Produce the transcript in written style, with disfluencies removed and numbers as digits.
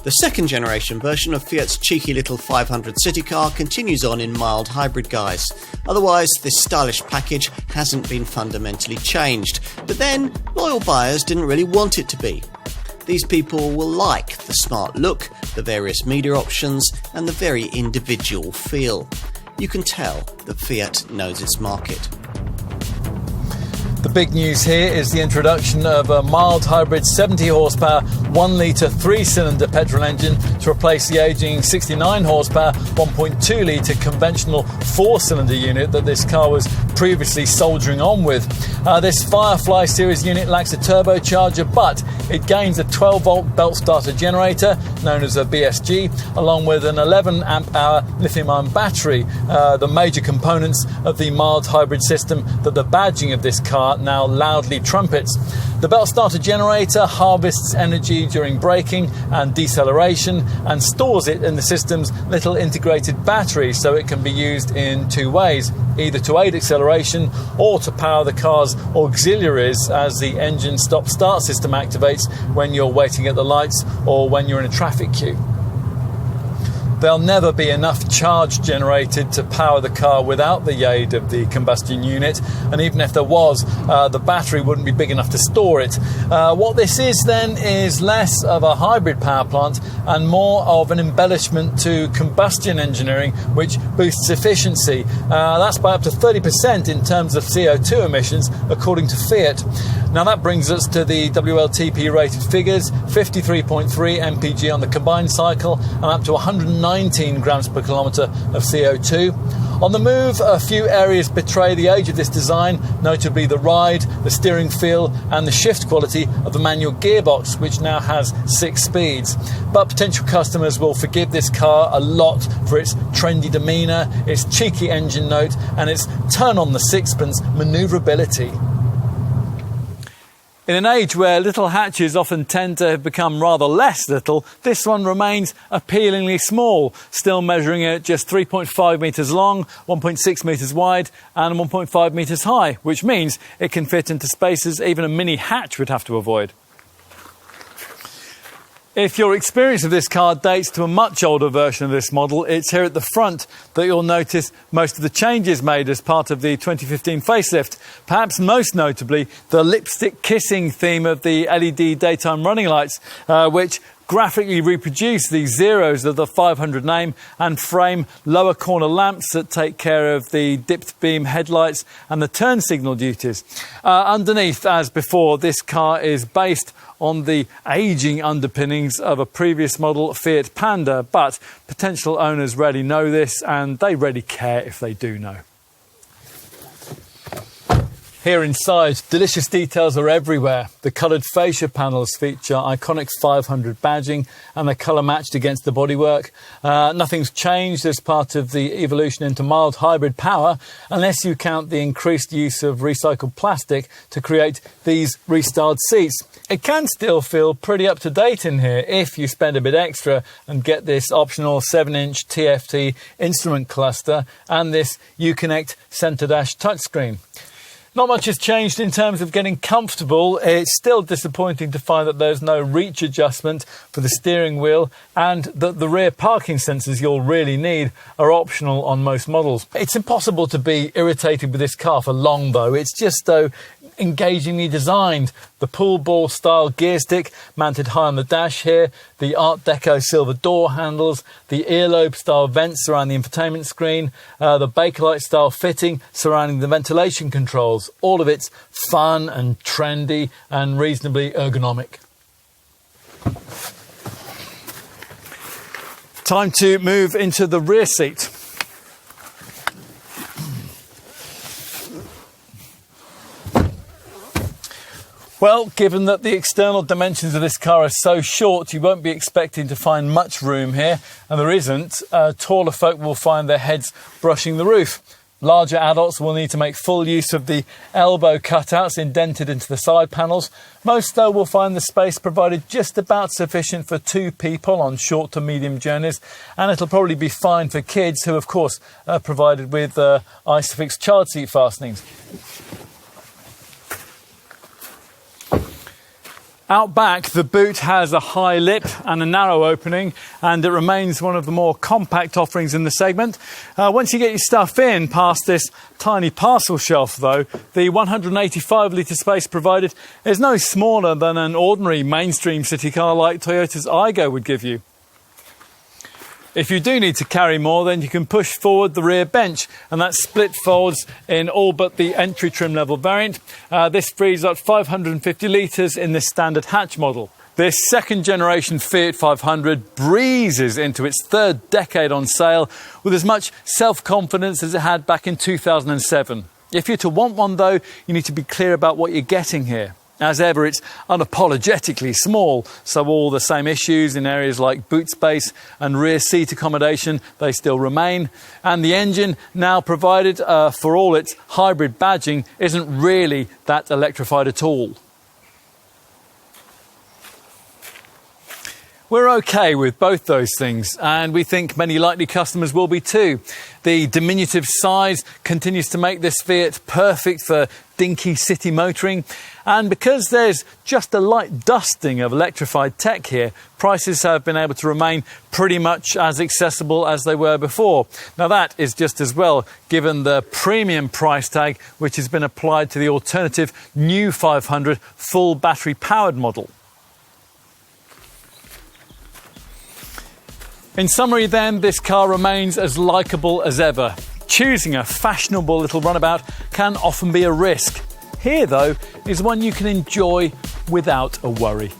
The second generation version of Fiat's cheeky little 500 city car continues on in mild hybrid guise. Otherwise, this stylish package hasn't been fundamentally changed. But then, loyal buyers didn't really want it to be. These people will like the smart look, the various media options, and the very individual feel. You can tell that Fiat knows its market. The big news here is the introduction of a mild hybrid 70 horsepower 1 litre 3-cylinder petrol engine to replace the ageing 69 horsepower 1.2 litre conventional 4-cylinder unit that this car was previously soldiering on with. This Firefly series unit lacks a turbocharger, but it gains a 12-volt belt starter generator known as a BSG, along with an 11 amp hour lithium-ion battery, the major components of the mild hybrid system that the badging of this car now loudly trumpets. The belt starter generator harvests energy during braking and deceleration and stores it in the system's little integrated battery, so it can be used in two ways, either to aid acceleration or to power the car's auxiliaries as the engine stop-start system activates when you're waiting at the lights or when you're in a traffic queue. There'll never be enough charge generated to power the car without the aid of the combustion unit, and even if there was, the battery wouldn't be big enough to store it. What this is then is less of a hybrid power plant and more of an embellishment to combustion engineering, which boosts efficiency. That's by up to 30% in terms of CO2 emissions, according to Fiat. Now that brings us to the WLTP rated figures: 53.3 mpg on the combined cycle and up to 119 grams per kilometre of CO2. On the move, a few areas betray the age of this design, notably the ride, the steering feel and the shift quality of the manual gearbox, which now has 6 speeds. But potential customers will forgive this car a lot for its trendy demeanour, its cheeky engine note and its turn on the sixpence manoeuvrability. In an age where little hatches often tend to have become rather less little, this one remains appealingly small, still measuring at just 3.5 metres long, 1.6 metres wide and 1.5 metres high, which means it can fit into spaces even a mini hatch would have to avoid. If your experience of this car dates to a much older version of this model, it's here at the front that you'll notice most of the changes made as part of the 2015 facelift. Perhaps most notably, the lipstick kissing theme of the LED daytime running lights, which graphically reproduce the zeros of the 500 name and frame lower corner lamps that take care of the dipped beam headlights and the turn signal duties. Underneath, as before, this car is based on the ageing underpinnings of a previous model Fiat Panda, but potential owners rarely know this and they rarely care if they do know. Here inside, delicious details are everywhere. The coloured fascia panels feature iconic 500 badging and they're colour matched against the bodywork. Nothing's changed as part of the evolution into mild hybrid power, unless you count the increased use of recycled plastic to create these restyled seats. It can still feel pretty up to date in here if you spend a bit extra and get this optional 7-inch TFT instrument cluster and this Uconnect centre dash touchscreen. Not much has changed in terms of getting comfortable. It's still disappointing to find that there's no reach adjustment for the steering wheel and that the rear parking sensors you'll really need are optional on most models. It's impossible to be irritated with this car for long though. It's just so engagingly designed. The pool ball style gear stick mounted high on the dash here, the Art Deco silver door handles, the earlobe style vents around the infotainment screen, the Bakelite style fitting surrounding the ventilation controls. All of it's fun and trendy and reasonably ergonomic. Time to move into the rear seat. Well, given that the external dimensions of this car are so short, you won't be expecting to find much room here, and there isn't. Taller folk will find their heads brushing the roof. Larger adults will need to make full use of the elbow cutouts indented into the side panels. Most, though, will find the space provided just about sufficient for 2 people on short to medium journeys, and it'll probably be fine for kids who, of course, are provided with ISOFIX child seat fastenings. Out back, the boot has a high lip and a narrow opening, and it remains one of the more compact offerings in the segment. Once you get your stuff in past this tiny parcel shelf, though, the 185 litre space provided is no smaller than an ordinary mainstream city car like Toyota's Aygo would give you. If you do need to carry more, then you can push forward the rear bench, and that split folds in all but the entry trim level variant. This frees up 550 litres in this standard hatch model. This second generation Fiat 500 breezes into its third decade on sale with as much self-confidence as it had back in 2007. If you're to want one though, you need to be clear about what you're getting here. As ever, it's unapologetically small, so all the same issues in areas like boot space and rear seat accommodation, they still remain. And the engine, now provided for all its hybrid badging, isn't really that electrified at all. We're okay with both those things, and we think many likely customers will be too. The diminutive size continues to make this Fiat perfect for dinky city motoring, and because there's just a light dusting of electrified tech here, prices have been able to remain pretty much as accessible as they were before. Now that is just as well, given the premium price tag which has been applied to the alternative new 500 full battery powered model. In summary then, this car remains as likeable as ever. Choosing a fashionable little runabout can often be a risk. Here though is one you can enjoy without a worry.